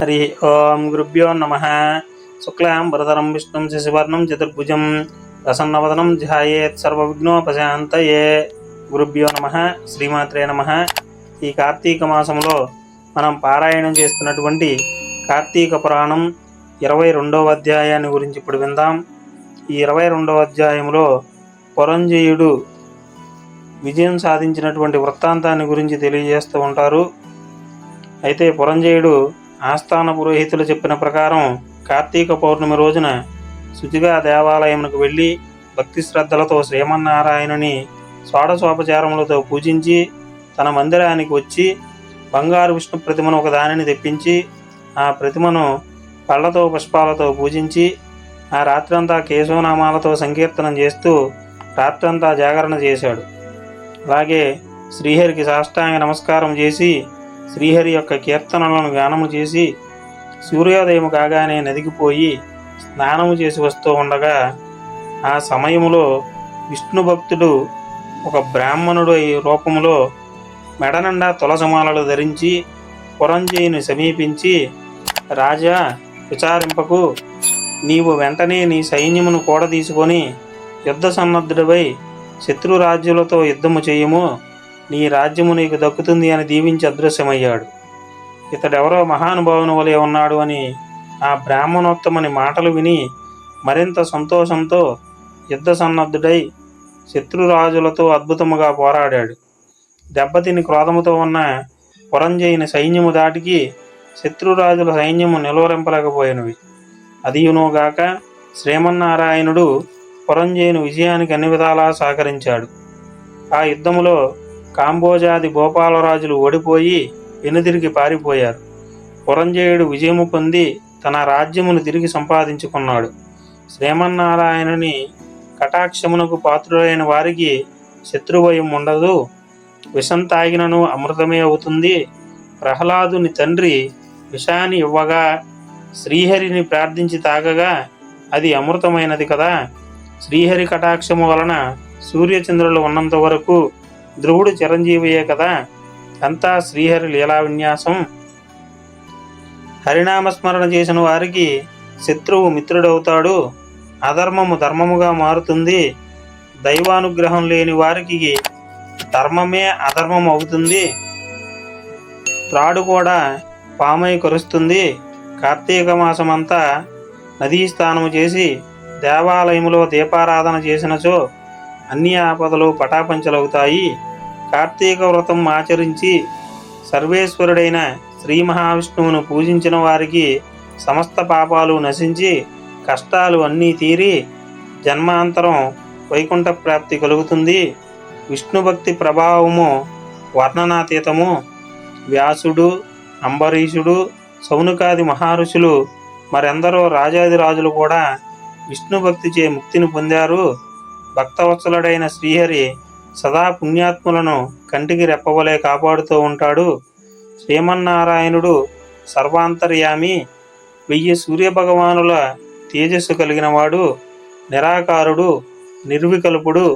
हरि ओम गुरुभ्यो नमः। शुक्लां वरदरं विष्णुं शशिवर्णं चतुर्भुजं प्रसन्नवदनं ध्यायेत् सर्वविघ्नोपशान्तये। గురుభ్యో నమః. శ్రీమాత్రే నమః. ఈ కార్తీక మాసంలో మనం పారాయణం చేస్తున్నటువంటి కార్తీక పురాణం 22వ అధ్యాయాన్ని గురించి ఇప్పుడు విందాం. ఈ 22వ అధ్యాయంలో పురంజయుడు విజయం సాధించినటువంటి వృత్తాంతాన్ని గురించి తెలియజేస్తూ ఉంటారు. అయితే పురంజయుడు ఆస్థాన పురోహితులు చెప్పిన ప్రకారం కార్తీక పౌర్ణమి రోజున శుచిగా దేవాలయమునకు వెళ్ళి భక్తి శ్రద్ధలతో శ్రీమన్నారాయణుని షోడశోపచారములతో పూజించి తన మందిరానికి వచ్చి బంగారు విష్ణు ప్రతిమను ఒక దానిని తెప్పించి ఆ ప్రతిమను పళ్ళతో పుష్పాలతో పూజించి ఆ రాత్రంతా కేశవనామాలతో సంకీర్తనం చేస్తూ రాత్రంతా జాగరణ చేశాడు. అలాగే శ్రీహరికి సాష్టాంగ నమస్కారం చేసి శ్రీహరి యొక్క కీర్తనలను గానము చేసి సూర్యోదయం కాగానే నదికి పోయి స్నానము చేసి వస్తూ ఉండగా ఆ సమయములో విష్ణు భక్తుడు ఒక బ్రాహ్మణుడు రూపములో మెడనిండా తులసమాలలు ధరించి పురంజయుని సమీపించి, రాజా, విచారింపకు, నీవు వెంటనే నీ సైన్యమును కూడా తీసుకొని యుద్ధ సన్నద్ధుడిపై శత్రురాజ్యులతో యుద్ధము చేయము, నీ రాజ్యము నీకు దక్కుతుంది అని దీవించి అదృశ్యమయ్యాడు. ఇతడెవరో మహానుభావుని వలె ఉన్నాడు అని ఆ బ్రాహ్మణోత్తముని మాటలు విని మరింత సంతోషంతో యుద్ధ సన్నద్ధుడై శత్రురాజులతో అద్భుతముగా పోరాడాడు. దెబ్బతిని క్రోధముతో ఉన్న పురంజయుని సైన్యము దాటికి శత్రురాజుల సైన్యము నిలువరింపలేకపోయినవి. అదియునుగాక శ్రీమన్నారాయణుడు పురంజయుని విజయానికి అన్ని విధాలా సహకరించాడు. ఆ యుద్ధములో కాంబోజాది భూపాలరాజులు ఓడిపోయి వెనుదిరిగి పారిపోయారు. పురంజయుడు విజయము పొంది తన రాజ్యమును తిరిగి సంపాదించుకున్నాడు. శ్రీమన్నారాయణుని కటాక్షమునకు పాత్రులైన వారికి శత్రుభయం ఉండదు. విషం తాగినను అమృతమే అవుతుంది. ప్రహ్లాదుని తండ్రి విషాన్ని ఇవ్వగా శ్రీహరిని ప్రార్థించి తాగగా అది అమృతమైనది కదా. శ్రీహరి కటాక్షము వలన సూర్యచంద్రులు ఉన్నంత వరకు ధ్రువుడు చిరంజీవియే కదా. అంతా శ్రీహరి లీలా విన్యాసం. హరినామస్మరణ చేసిన వారికి శత్రువు మిత్రుడవుతాడు. అధర్మము ధర్మముగా మారుతుంది. దైవానుగ్రహం లేని వారికి ధర్మమే అధర్మం అవుతుంది. త్రాడు కూడా పామై కరుస్తుంది. కార్తీక మాసమంతా నదీ స్నానము చేసి దేవాలయములో దీపారాధన చేసినచో అన్ని ఆపదలు పటాపంచలవుతాయి. కార్తీక వ్రతం ఆచరించి సర్వేశ్వరుడైన శ్రీ మహావిష్ణువును పూజించిన వారికి సమస్త పాపాలు నశించి కష్టాలు అన్నీ తీరి జన్మాంతరం వైకుంఠ ప్రాప్తి కలుగుతుంది. విష్ణుభక్తి ప్రభావము వర్ణనాతీతము. వ్యాసుడు, అంబరీషుడు, సౌనకాది మహర్షులు మరెందరో రాజాదిరాజులు కూడా విష్ణుభక్తిచే ముక్తిని పొందారు. భక్తవత్సలుడైన శ్రీహరి సదా పుణ్యాత్ములను కంటికి రెప్పవలే కాపాడుతూ ఉంటాడు. శ్రీమన్నారాయణుడు సర్వాంతర్యామి, 1000 సూర్యభగవానుల తేజస్సు కలిగినవాడు, నిరాకారుడు, నిర్వికల్పుడు,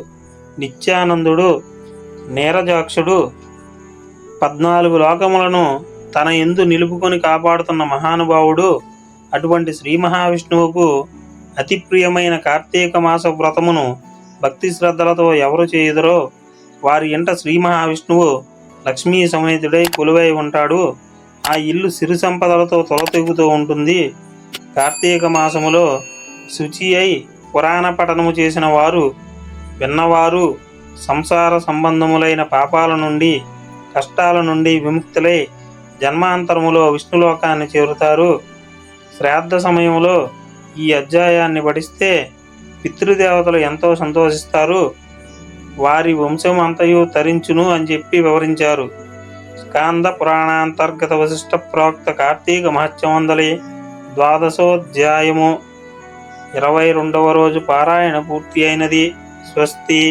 నిత్యానందుడు, నీరజాక్షుడు, 14 లోకములను తన యందు నిలుపుకొని కాపాడుతున్న మహానుభావుడు. అటువంటి శ్రీ మహావిష్ణువుకు అతి ప్రియమైన కార్తీక మాస వ్రతమును భక్తి శ్రద్ధలతో ఎవరు చేయుదరో వారి ఇంట శ్రీ మహావిష్ణువు లక్ష్మీ సమేతుడై కొలువై ఉంటాడు. ఆ ఇల్లు సిరి సంపదలతో తొలతెగుతూ ఉంటుంది. కార్తీక మాసములో శుచి అయి పురాణ పఠనము చేసిన వారు, విన్నవారు సంసార సంబంధములైన పాపాల నుండి, కష్టాల నుండి విముక్తులై జన్మాంతరములో విష్ణులోకాన్ని చేరుతారు. శ్రాద్ధ సమయంలో ఈ అధ్యాయాన్ని పఠిస్తే పితృదేవతలు ఎంతో సంతోషిస్తారు. వారి వంశం అంతయు తరించును అని చెప్పి వివరించారు. స్కాంద పురాణాంతర్గత వశిష్ట ప్రోక్త కార్తీక మహత్యమందలి 12వ అధ్యాయము 22వ రోజు పారాయణ పూర్తి అయినది. స్వస్తి.